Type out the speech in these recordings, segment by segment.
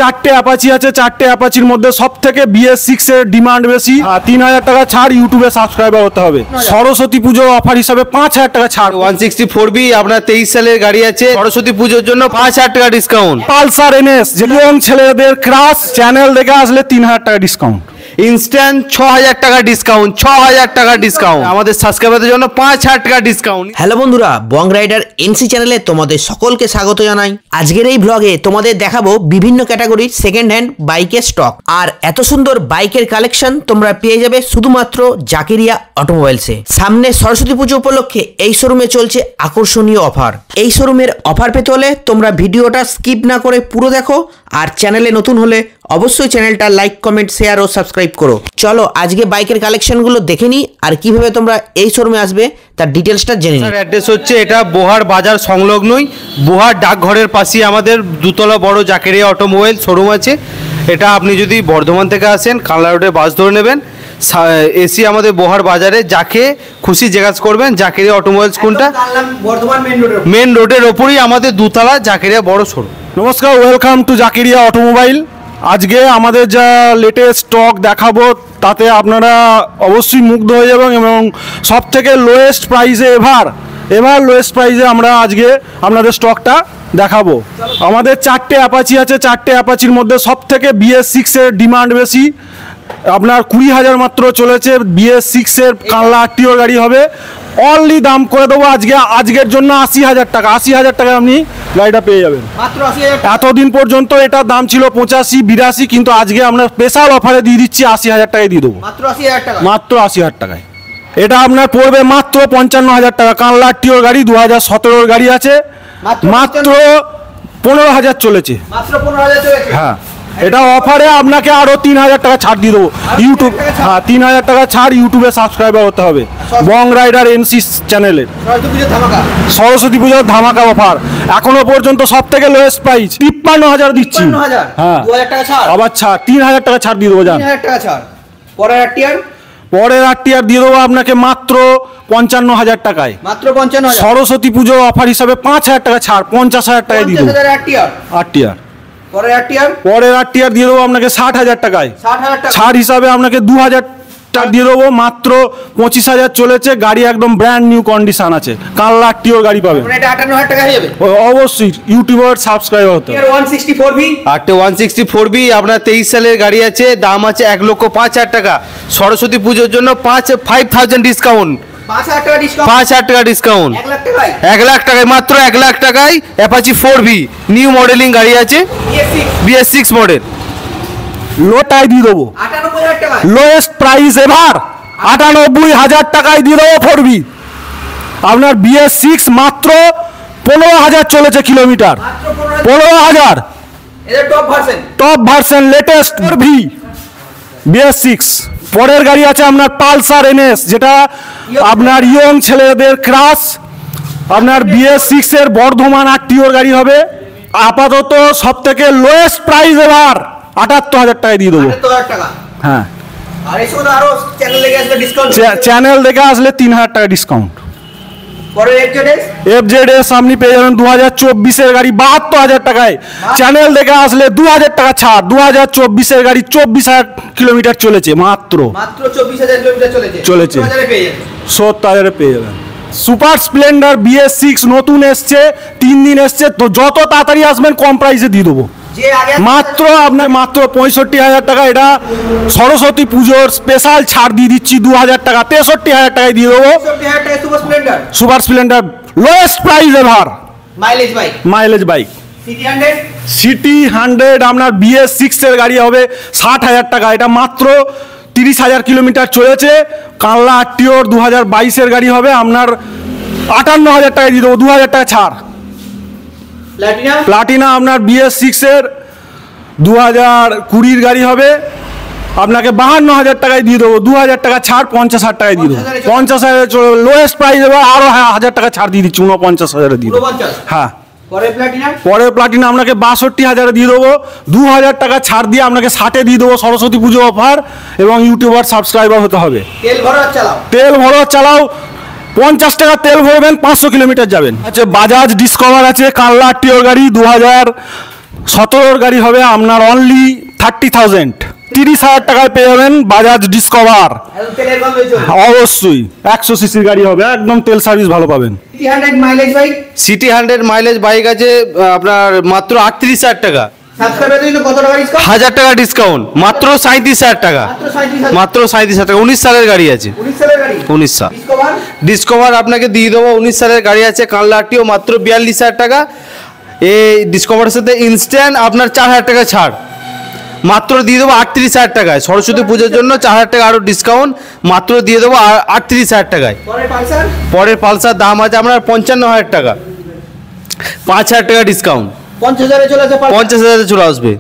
চারটে অ্যাপাচি আছে, চারটে অ্যাপাচির মধ্যে সব থেকে BS6 এর ডিমান্ড বেশি। 3000 টাকা ছাড়, ইউটিউবে সাবস্ক্রাইবার হতে হবে। সরস্বতী পুজো অফার হিসাবে 5000 টাকা ছাড়। 164B আপনার 23 সালের গাড়ি আছে, সরস্বতী পুজোর জন্য 5000 টাকা ডিসকাউন্ট। পালসার NS যেমন ছেলেদের ক্রাশ, চ্যানেল দেখে আসলে 3000 টাকা ডিসকাউন্ট। ইনস্ট্যান্ট 6000 টাকা ডিসকাউন্ট, 6000 টাকা ডিসকাউন্ট। আমাদের সাবস্ক্রাইবারদের জন্য 5000 টাকা ডিসকাউন্ট। হ্যালো বন্ধুরা, বং রাইডার NC চ্যানেলে তোমাদের সকলকে স্বাগত জানাই। আজকের এই ব্লগে তোমাদের দেখাবো বিভিন্ন ক্যাটাগরির সেকেন্ড হ্যান্ড বাইকের স্টক। আর এত সুন্দর বাইকের কালেকশন তোমরা পেয়ে যাবে শুধুমাত্র জাকেরিয়া অটোমোবাইলসে। সামনে সরস্বতী পুজো উপলক্ষে এই শোরুমে চলছে আকর্ষণীয় অফার। এই শোরুমের অফার পেতে হলে তোমরা ভিডিওটা স্কিপ না করে পুরো দেখো। আর চ্যানেলে নতুন হলে অবশ্যই চ্যানেলটা লাইক, কমেন্ট, শেয়ার ও সাবস্ক্রাইব করো। চলো আজকে বাইকের কালেকশনগুলো দেখে নিই আর কিভাবে তোমরা এই শোরুমে আসবে তার ডিটেলসটা জেনে নিই। অ্যাড্রেস হচ্ছে এটা বোহার বাজার সংলগ্নই, বোহার ডাকঘরের পাশেই আমাদের দুতলা বড় জাকেরিয়া অটোমোবাইল শোরুম আছে। এটা আপনি যদি বর্ধমান থেকে আসেন কানলা রোডে বাস ধরে নেবেন, এসি আমাদের বোহার বাজারে যাকে খুশি জিজ্ঞাসা করবেন জাকেরিয়া অটোমোবাইলস কোনটা। বর্ধমান মেন রোডের ওপরই আমাদের দুতলা জাকেরিয়া বড় শোরুম। নমস্কার, ওয়েলকাম টু জাকেরিয়া অটোমোবাইল। আজকে আমাদের যা লেটেস্ট স্টক দেখাবো তাতে আপনারা অবশ্যই মুগ্ধ হয়ে যাবেন এবং সব থেকে লোয়েস্ট প্রাইসে এভার লোয়েস্ট প্রাইসে আমরা আজকে আপনাদের স্টকটা দেখাবো। আমাদের চারটে অ্যাপাচি আছে, চারটে অ্যাপাচির মধ্যে সব থেকে BS6 এর ডিমান্ড বেশি। আপনার 20,000 মাত্র চলেছে। BS6 এর কানলা আরটিও গাড়ি হবে। অনলি দাম করে দেবো আজকের জন্য 80,000 টাকা। 80,000 টাকা আপনি গাড়িটা পেয়ে যাবেন। এতদিন পর্যন্ত এটার দাম ছিল 85, 82, কিন্তু আজকে আমরা স্পেশাল অফারে দিয়ে দিচ্ছি 80,000 টাকায় দিয়ে দেবো। মাত্র 80,000 টাকায় এটা আপনার পড়বে মাত্র 55,000 টাকা। কানলা আরটিও গাড়ি 2017 গাড়ি আছে, মাত্র 15,000 চলেছে। হ্যাঁ, এটা অফারে আপনাকে আরো 3,000 টাকা ছাড় দিয়ে দেবো। ইউটিউব 3,000 টাকা ছাড়, ইউটিউবে সাবস্ক্রাইবার হতে হবে বং রাইডার NC চ্যানেলের। সরস্বতী পুজোর ধামাকা অফার এখনো পর্যন্ত সব থেকে লোয়েস্ট প্রাইস 53,000 দিচ্ছি। হ্যাঁ, আবার ছাড় 3,000 টাকা ছাড় দিয়ে দেবো। যান পরের আরটিআর দিয়ে দেবো আপনাকে মাত্র 55,000 টাকায়। সরস্বতী পুজো অফার হিসাবে 5,000 টাকা ছাড়, 50,000 টাকায় দিয়ে দেবো আরটিআর। পরের আরটিআর দিয়ে দেবো আপনাকে 60,000 টাকায়। ছাড় হিসাবে আপনাকে 2,000 টাকা দিয়ে দেবো। মাত্র 25,000 চলেছে। গাড়ি একদম ব্র্যান্ড নিউ কন্ডিশন আছে। কানলা আরটিও গাড়ি পাবে। অবশ্যই ইউটিউবার সাবস্ক্রাইবার হতে হবে। 164B আপনার 23 সালের গাড়ি আছে, দাম আছে 1,05,000 টাকা। সরস্বতী পুজোর জন্য 5,000 ডিসকাউন্ট। 5,000 টাকা ডিসকাউন্ট। 1 লাখ টাকায়, মাত্র 1 লাখ টাকায় অ্যাপাচি 4V নিউ মডেলিং গাড়ি আছে, BS6 মডেল। লোটাই দিয়ে দেবো লোয়েস্ট প্রাইস এভার 98,000 টাকায় দিয়ে দেবো 4V। আপনার BS6 মাত্র 15,000 চলেছে kilometre. 15,000 top version latest BS6। পরের গাড়ি আছে আপনার পালসার NS, যেটা আপনার ইয়ং ছেলেদের ক্রাশ। আপনার BS6 এর বর্ধমান আরটিওর গাড়ি হবে। আপাতত সব থেকে লোয়েস্ট প্রাইস এবার 78,000 টাকায় দিয়ে দেবো। হ্যাঁ, চ্যানেল দেখে আসলে 3,000 টাকা ডিসকাউন্ট। FZS আপনি পেয়ে যাবেন 2024 এর গাড়ি 72,000 টাকায়। চ্যানেল দেখে আসলে 2,000 টাকা ছাড়। 2024 এর গাড়ি 24,000 কিলোমিটার চলেছে, মাত্র 24,000 চলেছে 70,000 পেয়ে যাবেন। সুপার স্প্লেন্ডার BS6 নতুন এসছে, 3 দিন এসছে, তো যত তাড়াতাড়ি আসবেন কম প্রাইসে দিয়ে দেবো। মাত্র আপনার মাত্র 65,000 টাকা। এটা সরস্বতী পুজোর স্পেশাল ছাড় দিয়ে দিচ্ছি 2,000 টাকা। 63,000 টাকায় দিয়ে দেবো super Splendor lowest price ever mileage bike. City 100 আপনার BS6 এর গাড়ি হবে 60,000 টাকা। এটা মাত্র 30,000 কিলোমিটার চলেছে। কানলা আরটিওর 2022 এর গাড়ি হবে আপনার 58,000 টাকায় দিয়ে দেবো। 2,000 টাকা ছাড়। প্লাটিনা আপনার BS6 এর 2020 গাড়ি হবে, আপনাকে 52,000 টাকায় দিয়ে দেবো। 2,000 টাকা ছাড়, 50,000 টাকায় দিয়ে দেবো। 50,000 লোয়েস্ট প্রাইস দেবো। আরো 1,000 টাকা ছাড় দিয়ে দিচ্ছি, 49,000 দিয়ে দেবো। হ্যাঁ, পরের প্লাটিনা আপনাকে 62,000 দিয়ে দেবো। 2,000 টাকা ছাড় দিয়ে আপনাকে 60-এ দিয়ে দেবো সরস্বতী পুজো অফার, এবং ইউটিউবার সাবস্ক্রাইবার হতে হবে। তেল ভরো চালাও 50 টাকা তেল ভরবেন, 500 কিলোমিটার যাবেন। আচ্ছা, বাজাজ ডিসকভার আছে কানলা আরটিও গাড়ি 17 গাড়ি হবে আপনার অনলি 30,000, 30,000 টাকায় পেয়ে যাবেন বাজাজ ডিসকভার। তেলের গন্ধ হয়েছে অবশ্যই 100 সিসির গাড়ি হবে, একদম তেল সার্ভিস ভালো পাবেন। City 100 mileage bike, city 100 mileage bike আছে আপনার মাত্র 38,000 টাকা। সাবস্ক্রাইবারের জন্য কত টাকা ডিসকাউন্ট? 1000 টাকা ডিসকাউন্ট, মাত্র 37,000 টাকা। মাত্র 37,000 টাকা। 19 সালের গাড়ি আছে, 19 সালের গাড়ি, 19 সাল ডিসকভার ডিসকভার আপনাকে দিয়ে দেবো। 19 সালের গাড়ি আছে, কানলাটিও মাত্র 42,000 টাকা। এই ডিসকভারের সাথে ইনস্ট্যান্ট আপনার 4,000 টাকা ছাড়, মাত্র দিয়ে দেবো 38,000 টাকায়। সরস্বতী পুজোর জন্য 4,000 টাকা আরও ডিসকাউন্ট, মাত্র দিয়ে দেবো 38,000 টাকায়। পরে পালসার, পরের পালসার দাম আছে আপনার 55,000 টাকা, 5,000 টাকা ডিসকাউন্ট। 50,000 এ চলে আসে পালসার, 50,000 চলে আসবে।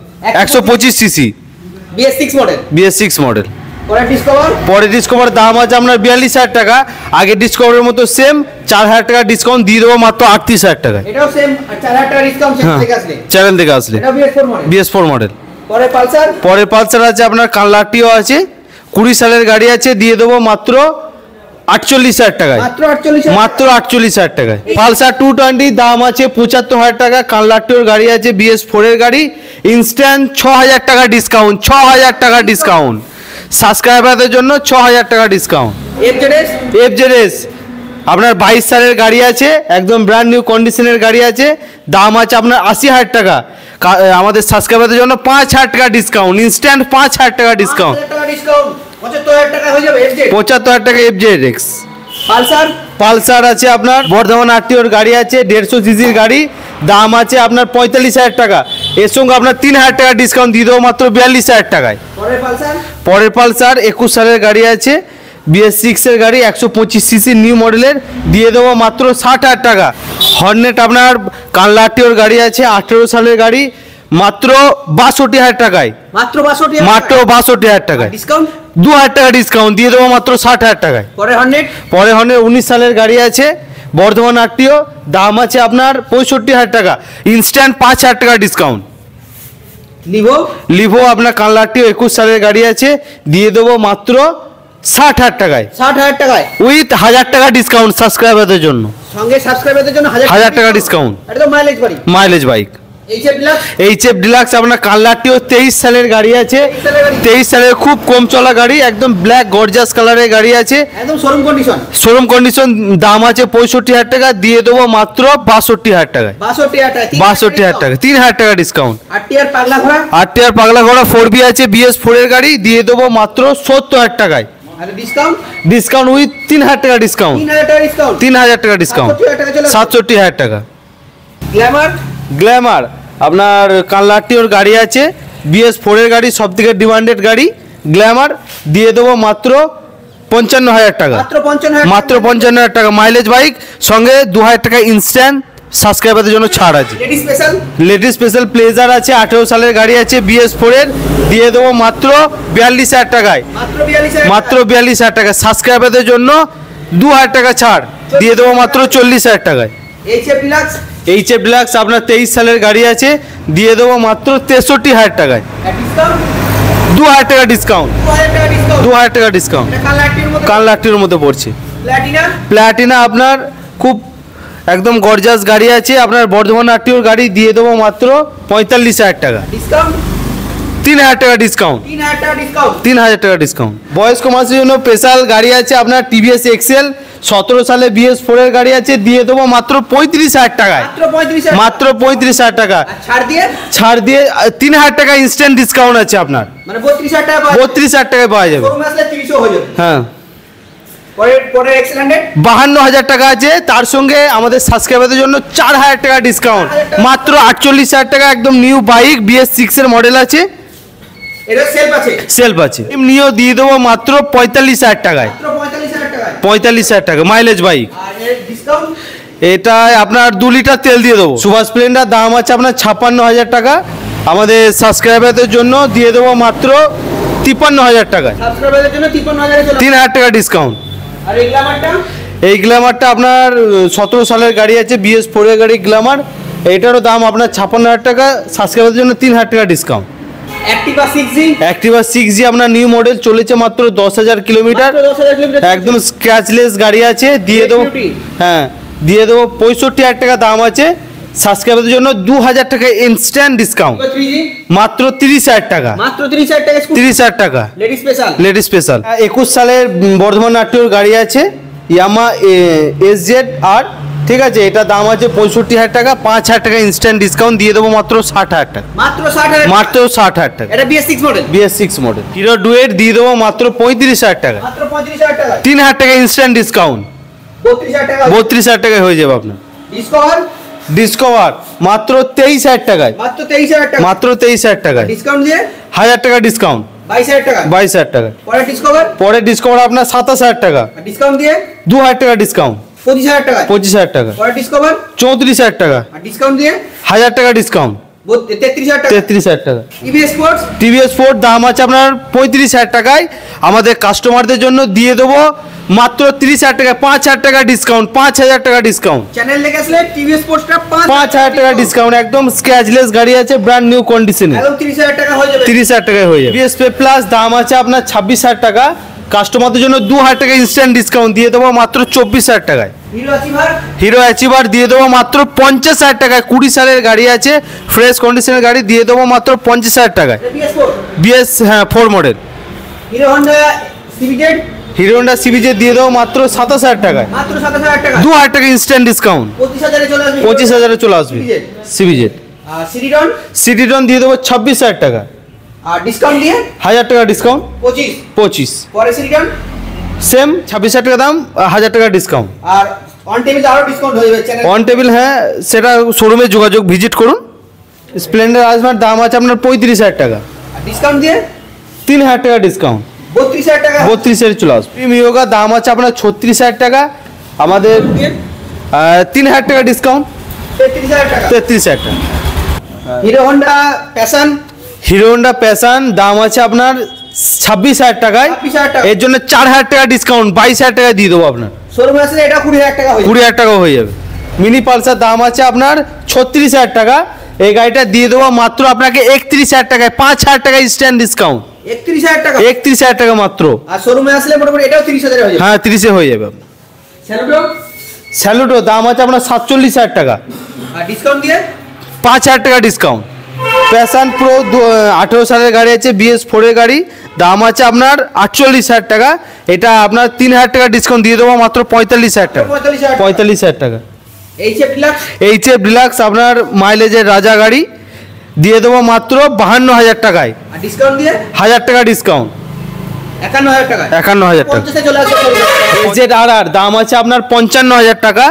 125 CC BS6 model. BS6 model. পরে ডিসকভার, পরে ডিসকভার দাম আছে আপনার 42,000 টাকা। আগে ডিসকভারের মতো সেম 4,000 টাকা ডিসকাউন্ট দিয়ে দেবো মাত্র 38,000 টাকায়। এটাও সেম 4,000 টাকা ডিসকাউন্ট হ্যাঁ, থেকে আসলে, চ্যানেল থেকে আসলে। এটা BS4 মডেল। BS4 model. পরে পালসার, পরে পালসার আছে আপনার, কানলাটিও আছে, 20 সালের গাড়ি আছে, দিয়ে দেবো মাত্র 48,000 টাকায়। মাত্র 48,000 মাত্র 48,000 টাকায়। পালসার 220 দাম আছে 75,000 টাকা। কানলাটিওর গাড়ি আছে, BS4 এর গাড়ি, ইনস্ট্যান্ট 6,000 টাকা ডিসকাউন্ট, 6,000 টাকা ডিসকাউন্ট। সাবস্ক্রাইবারদের জন্য 6,000 টাকা ডিসকাউন্ট। FZS, FZS আপনার 22 সালের গাড়ি আছে, একদম ব্র্যান্ড নিউ কন্ডিশনের গাড়ি আছে, দাম আছে আপনার 80,000 টাকা। আমাদের সাবস্ক্রাইবারদের জন্য 5,000 টাকা ডিসকাউন্ট, ইনস্ট্যান্ট 5,000 টাকা ডিসকাউন্ট। 5,000 টাকা ডিসকাউন্ট, 75,000 টাকা হয়ে যাবে FZ। 75,000 টাকা FZX। পালসার, পালসার আছে আপনার, বর্ধমান আরটিওর গাড়ি আছে, 150 সিসির গাড়ি, দাম আছে আপনার 45,000 টাকা। এর সঙ্গে আপনার 3,000 টাকা ডিসকাউন্ট দিয়ে দেবো মাত্র 42,000 টাকায়। পরে পালসার, পরের পালসার 21 সালের গাড়ি আছে, BS6 এর গাড়ি, 125 সিসি নিউ মডেলের, দিয়ে দেবো মাত্র 60,000 টাকা। হর্নেট আপনার কানলাটিওর গাড়ি আছে, 18 সালের গাড়ি, মাত্র 62,000 টাকায়। মাত্র 62,000 মাত্র 62,000 টাকায়। ডিসকাউন্ট, 2,000 টাকা ডিসকাউন্ট দিয়ে দেবো মাত্র 60,000 টাকায়। পরে হর্নেট, পরে হর্নেট 19 সালের গাড়ি আছে, বর্ধমান আরটিও, দাম আছে আপনার 65,000 টাকা, ইনস্ট্যান্ট 5,000 টাকা ডিসকাউন্ট। লিভো, লিভো আপনার কানলাটিও 21 সালের গাড়ি আছে, দিয়ে দেবো মাত্র 60,000 টাকায়, 60,000 টাকায়, উইথ 1,000 টাকা ডিসকাউন্ট সাবস্ক্রাইবারদের জন্য। সঙ্গে সাবস্ক্রাইবারদের জন্য 1,000 টাকা ডিসকাউন্ট। এটা তো মাইলেজ বাড়ি। Mileage bike. HF deluxe, HF deluxe আপনার কানলাটিও 23 সালের গাড়ি আছে, 23 সালের খুব কম চলা গাড়ি, একদম ব্ল্যাক গর্জাস কালারের গাড়ি আছে, একদম শোরুম কন্ডিশন, শোরুম কন্ডিশন, দাম আছে 65,000 টাকা, দিয়ে দেবো মাত্র 62,000 টাকায়। 62,000 টাকা, 62,000 টাকা, 3,000 টাকা ডিসকাউন্ট। RTR পাগলা ঘোড়া, RTR পাগলা ঘোড়া 4B আছে, BS4 এর গাড়ি, দিয়ে দেবো মাত্র 70,000 টাকায়। আর ডিসকাউন্ট, ডিসকাউন্ট উইথ 3,000 টাকা ডিসকাউন্ট, 3,000 টাকা ডিসকাউন্ট, 3,000 টাকা ডিসকাউন্ট, 67,000 টাকা চলে আসবে। 67,000 টাকা। গ্ল্যামার, গ্ল্যামার আপনার কানলাটিওর গাড়ি আছে, BS4 এর গাড়ি, সব থেকে ডিমান্ডেড গাড়ি গ্ল্যামার, দিয়ে দেবো মাত্র 55,000 টাকা, মাত্র 55,000, মাত্র 55,000 টাকা। মাইলেজ বাইক, সঙ্গে 2,000 টাকা ইনস্ট্যান্ট সাবস্ক্রাইবারদের জন্য ছাড় আছে। Lady special, lady special pleasure আছে, 18 সালের গাড়ি আছে, BS4 এর, দিয়ে দেবো মাত্র 42,000 টাকায়, মাত্র 42,000, মাত্র 42,000 টাকা। সাবস্ক্রাইবারদের জন্য 2,000 টাকা ছাড়, দিয়ে দেবো মাত্র 40,000 টাকায়। HF ডিলাক্স, HF ডিলাক্স আপনার 23 সালের গাড়ি আছে, দিয়ে দেবো মাত্র 63,000 টাকায়, ডিসকাউন্ট, 2,000 টাকা ডিসকাউন্ট, 2,000 টাকা ডিসকাউন্ট। 2,000 টাকা ডিসকাউন্ট। এটা কালারটির মধ্যে, কানলাটির মধ্যে পড়ছে। প্লাটিনা, প্ল্যাটিনা আপনার খুব একদম গর্জাস গাড়ি আছে, আপনার বর্ধমান আরটিওর গাড়ি, দিয়ে দেবো মাত্র 45,000 টাকা, ডিসকাউন্ট, 3,000 টাকা ডিসকাউন্ট, 3,000 টাকা ডিসকাউন্ট। 3,000 টাকা ডিসকাউন্ট। বয়স্ক মানুষের জন্য স্পেশাল গাড়ি আছে আপনার, TVS এক্সেল, 17 সালে BS4 এর গাড়ি আছে, দিয়ে দেবো মাত্র 35,000 টাকায়, মাত্র 35,000, মাত্র 35,000 টাকা। আর ছাড় দিয়ে ছাড় দিয়ে 3,000 টাকা ইনস্ট্যান্ট ডিসকাউন্ট আছে আপনার, মানে 32,000 টাকা পাওয়া যাবে। 32,000 টাকায় পাওয়া যাবে। শোরুমে আসলে 30 হয়ে যাবে। হ্যাঁ, পরে পরে এক্সেলেন্ট, 52,000 টাকা আছে, তার সঙ্গে আমাদের সাবস্ক্রাইবারদের জন্য 4,000 টাকা ডিসকাউন্ট, মাত্র 48,000 টাকা। একদম নিউ বাইক, BS6 এর মডেল আছে, এটা সেলফ আছে, সেলফ আছে, এমনিও দিয়ে দেবো মাত্র 45,000 টাকায়, মাত্র 45,000 টাকায়। 45,000 টাকা মাইলেজ বাইক। আর এর ডিসকাউন্ট, এটা আপনার 2 লিটার তেল দিয়ে দেবো। সুপার স্প্লেন্ডার দাম আছে আপনার 56,000 টাকা, আমাদের সাবস্ক্রাইবারদের জন্য দিয়ে দেবো মাত্র 53,000 টাকায়, সাবস্ক্রাইবারদের জন্য 53,000 এ চলে। 3,000 টাকা ডিসকাউন্ট। আর এই গ্ল্যামারটা, এই গ্ল্যামারটা আপনার 17 সালের গাড়ি আছে, BS4 এর গাড়ি গ্ল্যামার, এটারও দাম আপনার 56,000 টাকা, সাবস্ক্রাইবারদের জন্য 3,000 টাকা discount. Activa 6G, Activa 6G আপনার নিউ মডেল, চলেছে মাত্র 10,000 কিলোমিটার, মাত্র 10,000 কিলোমিটার। একদম স্ক্র্যাচলেস গাড়ি আছে, দিয়ে দেবো, Beauty। হ্যাঁ দিয়ে দেবো 65,000 টাকা দাম আছে, সাবস্ক্রাইবারদের জন্য 2000 টাকা ইনস্ট্যান্ট ডিসকাউন্ট, মাত্র 30,000 টাকা, মাত্র 30,000 টাকা 30,000 টাকা লেডি স্পেশাল। লেডি স্পেশাল 21 সালের বর্ধমান নাট্যর গাড়ি আছে ইয়ামা SZ আর, ঠিক আছে, এটা দাম আছে 65,000 টাকা, 5,000 টাকা ইনস্ট্যান্ট ডিসকাউন্ট দিয়ে দেবো মাত্র 60,000 টাকা, মাত্র 60,000 মাত্র 60,000 টাকা। এটা BS6 model, BS6 model hero duet দিয়ে দেবো মাত্র 35,000 টাকা, মাত্র 35,000 টাকা, 3,000 টাকা ইনস্ট্যান্ট ডিসকাউন্ট, 32,000 টাকা, 32,000 টাকায় হয়ে যাবে আপনার। ডিসকভার মাত্র 23,000 টাকায়, মাত্র 23,000 টাকা, মাত্র 23,000 টাকায়, ডিসকাউন্ট দিয়ে 1,000 টাকা ডিসকাউন্ট, 22,000 টাকা, 22,000 টাকা। পরে পরে ডিসকভার আপনার 27,000 টাকা, ডিসকাউন্ট দিয়ে 2,000 টাকা ডিসকাউন্ট, 25,000 টাকা, 25,000 টাকা। পরে 34,000 টাকা, ডিসকাউন্ট দিয়ে 1,000 টাকা ডিসকাউন্ট, 33,000 টাকা, 33,000 টাকা। EVS স্পোর্টস টিভিএস ফোর্ড দাম আছে আপনার 35,000 টাকায়, আমাদের কাস্টমারদের জন্য দিয়ে দেবো মাত্র 30,000 টাকা, 5,000 টাকা ডিসকাউন্ট, 5,000 টাকা ডিসকাউন্ট, চ্যানেল দেখে আসলে TVS স্পোর্টসটা 5,000 টাকা ডিসকাউন্ট, একদম স্ক্র্যাচলেস গাড়ি আছে, ব্র্যান্ড নিউ কন্ডিশনে, একদম 30,000 টাকা হয়ে যাবে, 30,000 টাকায় হয়ে যাবে। বিএসপি প্লাস দাম আছে আপনার 26,000 টাকা, কাস্টমারদের জন্য 2,000 টাকা ইনস্ট্যান্ট ডিসকাউন্ট দিয়ে দেবো মাত্র 24,000 টাকায়। হিরো অ্যাচিভার হিরো অ্যাচিভার দিয়ে দেবো মাত্র 50,000 টাকায়, 20 সালের গাড়ি আছে, ফ্রেশ কন্ডিশনের গাড়ি দিয়ে দেবো মাত্র 50,000 টাকায়। BS স্পোর্ট, বিএস, হ্যাঁ, 4 model Hero Honda CBZ Hero Honda CBZ দিয়ে দেবো মাত্র 27,000 টাকায়, মাত্র 27,000 টাকা, 2,000 টাকা ইনস্ট্যান্ট ডিসকাউন্ট, 25,000 এ চলে আসবে, 25,000 চলে আসবে সিবিজেড। আর সিরিডন সিটিটন দিয়ে দেবো 26,000 টাকা, আর ডিসকাউন্ট দিয়ে 1,000 টাকা ডিসকাউন্ট, 25, 25। পরে সিরিডন সেম 26,000 টাকা দাম, 1,000 টাকা ডিসকাউন্ট। আর অন টেবিল আরো ডিসকাউন্ট হয়ে যাবে চ্যানেল, অন টেবিল, হ্যাঁ, সেটা শোরুমে যোগাযোগ ভিজিট করুন। স্প্লেন্ডার আজমার দাম আছে আপনার 35,000 টাকা, আর ডিসকাউন্ট দিয়ে 3,000 টাকা ডিসকাউন্ট, 32,000 টাকা, 32,000 চলে আসবে। প্রিমিয়োগা দাম আছে আপনার 36,000 টাকা, আমাদের 3,000 টাকা ডিসকাউন্ট, 33,000 টাকা, 33,000 টাকা। Hero Honda passion hero Honda passion দাম আছে আপনার 26,000 টাকায়, 26,000 টাকা, এর জন্য 4,000 টাকা ডিসকাউন্ট, 22,000 টাকা দিয়ে দেবো আপনার, শোরুমে আসলে এটা 20,000 টাকা হয়ে যাবে, 20,000 টাকা হয়ে যাবে। মিনি পালসার দাম আছে আপনার 36,000 টাকা, এই গাড়িটা দিয়ে দেবো মাত্র আপনাকে 31,000 টাকায়, 5,000 টাকা ইনস্ট্যান্ট ডিসকাউন্ট, 31,000 টাকা, 31,000 টাকা মাত্র। আর শোরুমে আসলে মোটামুটি এটাও 30,000 হয়ে যাবে। হ্যাঁ, 30-এ হয়ে যাবে। স্যালুটো স্যালুটো দাম আছে আপনার 47,000 টাকা, আর ডিসকাউন্ট দিয়ে 5,000 টাকা ডিসকাউন্ট। প্যাশন প্রো 18 সালের গাড়ি আছে, BS4 এর গাড়ি, দাম আছে আপনার 48,000 টাকা, এটা আপনার 3,000 টাকা ডিসকাউন্ট দিয়ে দেবো মাত্র 45,000 টাকা, 45,000 টাকা। HF ডিলাক্স HF ডিলাক্স আপনার মাইলেজের রাজা গাড়ি, দিয়ে দেবো মাত্র 52,000 টাকায়, আর ডিসকাউন্ট দিয়ে 1,000 টাকা ডিসকাউন্ট, 51,000 টাকা, 51,000 টাকা। 50 এ চলে আসবে শোরুমে। ZRR দাম আছে আপনার 55,000 টাকা,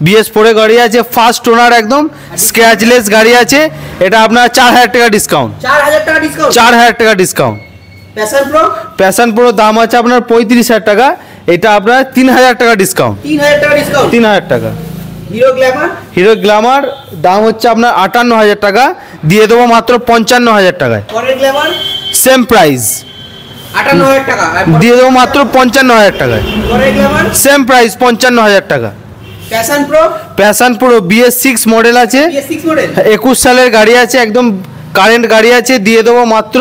BS4 এর গাড়ি আছে, ফার্স্ট ওনার, একদম স্ক্র্যাচলেস গাড়ি আছে, এটা আপনার 4,000 টাকা ডিসকাউন্ট, 4,000 টাকা ডিসকাউন্ট। 4,000 টাকা discount. Passion pro passion pro দাম আছে আপনার 35,000 টাকা, এটা আপনার 3,000 টাকা ডিসকাউন্ট, 3,000 টাকা ডিসকাউন্ট। 3,000 টাকা। হিরো গ্ল্যামার হিরো গ্ল্যামার দাম হচ্ছে আপনার 58,000 টাকা, দিয়ে দেবো মাত্র 55,000 টাকায়, পরের গ্ল্যামার সেম প্রাইস, 58,000 টাকা, আর দিয়ে দেবো মাত্র 55,000 টাকায়, পরের গ্ল্যামার সেম প্রাইস 55,000 টাকা। Passion pro passion pro BS6 model আছে, BS6 মডেল, 21 সালের গাড়ি আছে, একদম কারেন্ট গাড়ি আছে, দিয়ে দেবো মাত্র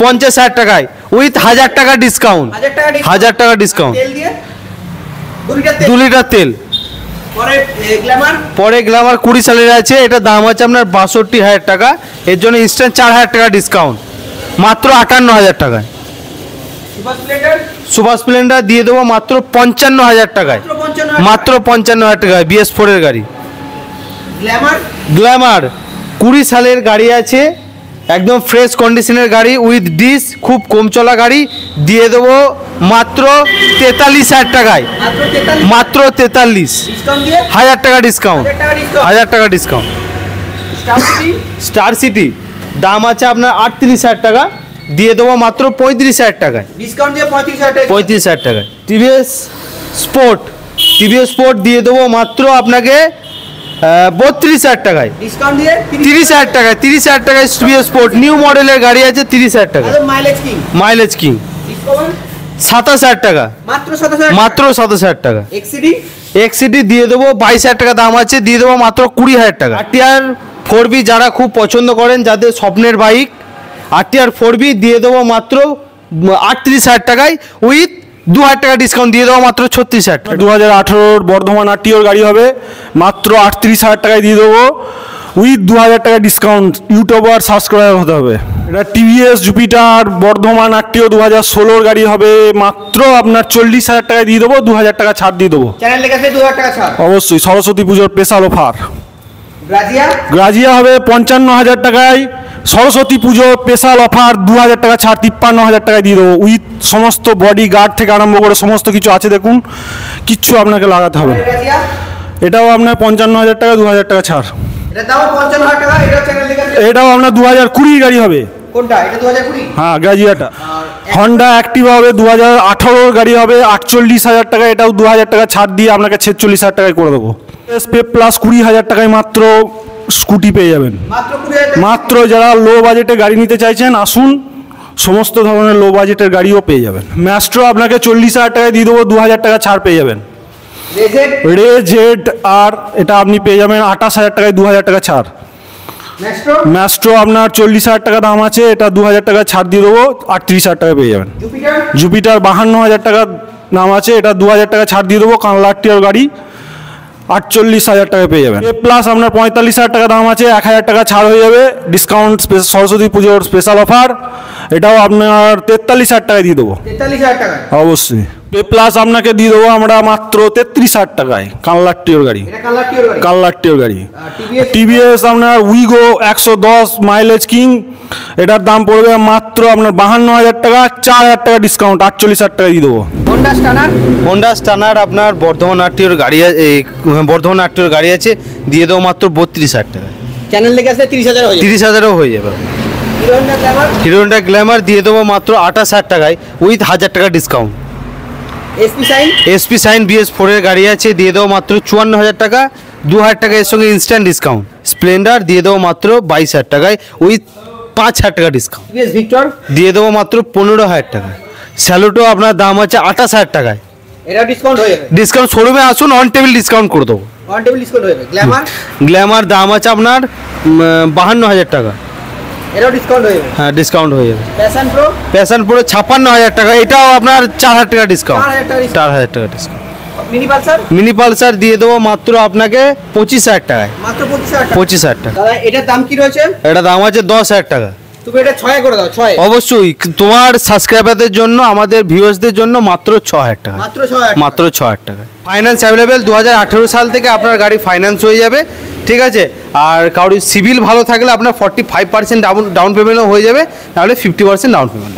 50,000 টাকায়, উইথ 1,000 টাকা ডিসকাউন্ট, 1,000 টাকা ডিসকাউন্ট, 1,000 টাকা ডিসকাউন্ট, তেল দিয়ে 2 লিটার তেল। 2 লিটার তেল। পরে গ্ল্যামার পরে গ্ল্যামার 20 সালের আছে, এটা দাম আছে আপনার 62,000 টাকা, এর জন্য ইনস্ট্যান্ট 4,000 টাকা ডিসকাউন্ট, মাত্র 58,000 টাকায়। সুপার স্প্লেন্ডার সুপার স্প্লেন্ডার দিয়ে দেবো মাত্র 55,000 টাকায়, মাত্র 55,000 মাত্র 55,000 টাকায়, BS4 এর গাড়ি। গ্ল্যামার গ্ল্যামার 20 সালের গাড়ি আছে, একদম ফ্রেশ কন্ডিশনের গাড়ি, উইথ ডিস, খুব কম চলা গাড়ি, দিয়ে দেবো মাত্র 43,000 টাকায়, মাত্র 43, মাত্র 43, ডিসকাউন্ট দিয়ে 1,000 টাকা ডিসকাউন্ট, 1,000 টাকা ডিসকাউন্ট। 1,000 টাকা discount. Star city star city দাম আছে আপনার 38,000 টাকা, দিয়ে দেবো মাত্র 35,000 টাকায়, ডিসকাউন্ট দিয়ে 35,000 টাকা, 35,000 টাকায়। টিভিএস স্পোর্ট দিয়ে দেবো মাত্র আপনাকে 32,000 টাকায়, ডিসকাউন্ট দিয়ে 30,000 টাকায়, 30,000 টাকায় টিভিএস স্পোর্ট, নিউ মডেলের গাড়ি আছে, 30,000 টাকা, একদম mileage king. Mileage king. Discount 27,000 টাকা, মাত্র 27,000, মাত্র 27,000 টাকা। এক্সিডি এক্সিটি দিয়ে দেবো 22,000 টাকা দাম আছে, দিয়ে দেবো মাত্র 20,000 টাকা। RTR 4B যারা খুব পছন্দ করেন, যাদের স্বপ্নের বাইক, RTR 4B দিয়ে দেবো মাত্র 38,000 টাকায়, উইথ 2000 টাকা ডিসকাউন্ট দিয়ে দেবো মাত্র 36,000 টাকা। 2018 বর্ধমান আরটিওর গাড়ি হবে, মাত্র 38,000 টাকায় দিয়ে দেবো উইথ 2000 টাকা ডিসকাউন্ট। ইউটিউবার সাবস্ক্রাইবার হতে হবে। এটা টিভিএস জুপিটার বর্ধমান আরটিও 2016 গাড়ি হবে, মাত্র আপনার 40,000 টাকায় দিয়ে দেবো, 2000 টাকা ছাড় দিয়ে দেবো। চ্যানেল লেখা আছে 2000 টাকা ছাড়। অবশ্যই সরস্বতী পুজোর স্পেশাল অফার। গ্রাজিয়া গ্রাজিয়া হবে 55,000 টাকায়, সরস্বতী পুজো স্পেশাল অফার 2000 টাকা ছাড়, 53,000 টাকায় দিয়ে দেবো উইথ সমস্ত বডি গার্ড থেকে আরম্ভ করে সমস্ত কিছু আছে, দেখুন কিচ্ছু আপনাকে লাগাতে হবে না। গ্রাজিয়া এটাও আপনার 55,000 টাকা, 2000 টাকা ছাড়। এটা দাম 55,000 টাকা। এটা চ্যানেল লেখা আছে। এটাও আপনার 2020 গাড়ি হবে। কোনটা? এটা 2020। হ্যাঁ গ্রাজিয়াটা। হন্ডা অ্যাক্টিভা হবে 2018 গাড়ি হবে, 48,000 টাকা, এটাও 2000 টাকা ছাড় দিয়ে আপনাকে 46,000 টাকায় করে দেবো। এসপি প্লাস 20,000 টাকায় মাত্র স্কুটি পেয়ে যাবেন। মাত্র 20,000 টাকা। মাত্র যারা লো বাজেটে গাড়ি নিতে চাইছেন আসুন, সমস্ত ধরনের লো বাজেটের গাড়িও পেয়ে যাবেন। ম্যাস্ট্রো আপনাকে 40,000 টাকায় দিয়ে দেবো, 2000 টাকা ছাড় পেয়ে যাবেন। রেজেড রেজেড আর এটা আপনি পেয়ে যাবেন 28,000 টাকায়, 2000 টাকা ছাড়। ম্যাস্ট্রো ম্যাস্ট্রো আপনার 40,000 টাকা দাম আছে, এটা 2000 টাকা ছাড় দিয়ে দেবো, 38,000 টাকা পেয়ে যাবেন। জুপিটার জুপিটার 52,000 টাকা দাম আছে, এটা 2000 টাকা ছাড় দিয়ে দেবো, কানলা আরটিওর গাড়ি 48,000 টাকা পেয়ে যাবেন। এ প্লাস আপনার 45,000 টাকা দাম আছে, 1,000 টাকা ছাড় হয়ে যাবে, ডিসকাউন্ট সরস্বতী পুজোর স্পেশাল অফার, এটাও আপনার 43,000 টাকায় দিয়ে দেবো। 43,000 টাকা। অবশ্যই এ প্লাস আপনাকে দিয়ে দেবো আমরা মাত্র 33,000 টাকায়, কানলা আরটিওর গাড়ি। এটা কালার টিওর গাড়ি। কানলা আরটিওর গাড়ি। টিভিএস টিভিএস আপনার উইগো 110 মাইলেজ কিং, এটার দাম পড়বে মাত্র আপনার 52,000 টাকা, 4,000 টাকা ডিসকাউন্ট, 48,000 টাকা দিয়ে দেবো। হোন্ডা স্টানার হোন্ডা স্টানার আপনার বর্ধমান আরটিওর গাড়ি বর্ধমান আরটিওর গাড়ি আছে, দিয়ে দেবো মাত্র 32,000 টাকা। চ্যানেল লেখা আছে 30,000 হয়ে যাবে। 30,000ও হয়ে যাবে। Hero Honda Glamour Hero Honda Glamour দিয়ে দেবো মাত্র 28,000 টাকায় উইথ 1000 টাকা discount. SP Shine SP Shine BS4 এর গাড়ি আছে, দিয়ে দেবো মাত্র 54,000 টাকা, 2,000 টাকা এর সঙ্গে ইনস্ট্যান্ট ডিসকাউন্ট। স্প্লেন্ডার দিয়ে দেবো মাত্র 22,000 টাকায় উইথ 5,000 টাকা ডিসকাউন্ট। টিভিএস ভিক্টর দিয়ে দেবো মাত্র 15,000 টাকা। স্যালুটো আপনার দাম আছে 28,000 টাকায়, এটা ডিসকাউন্ট হয়ে যাবে। ডিসকাউন্ট শোরুমে আসুন, অন টেবিল ডিসকাউন্ট করে দেবো। ওয়ান টেবিল ডিসকাউন্ট হয়ে যাবে। গ্ল্যামার গ্ল্যামার দাম আছে আপনার 52,000 টাকা, এটাও ডিসকাউন্ট হয়ে যাবে। হ্যাঁ ডিসকাউন্ট হয়ে যাবে। প্যাশন প্রো প্যাশন প্রো 56,000 টাকা, এটাও আপনার 4,000 টাকা ডিসকাউন্ট। 4,000 টাকা discount। 4,000 টাকা discount. Mini Pulsar mini Pulsar দিয়ে দেবো মাত্র আপনাকে 25,000 টাকায়, মাত্র 25,000 টাকা। 25,000 টাকা। দাদা এটার দাম কি রয়েছে? এটা দাম আছে 10,000 টাকা। তুমি এটা 6 করে দাও। 6 অবশ্যই তোমার সাবস্ক্রাইবারদের জন্য, আমাদের ভিউয়ার্সদের জন্য মাত্র 6,000 টাকা, মাত্র 6,000 মাত্র 6,000 টাকা। ফাইন্যান্স অ্যাভেলেবেল, 2018 সাল থেকে আপনার গাড়ি ফাইন্যান্স হয়ে যাবে, ঠিক আছে। আর কারোর সিভিল ভালো থাকলে আপনার 45% ডাউন পেমেন্টও হয়ে যাবে, নাহলে 50% ডাউন পেমেন্ট।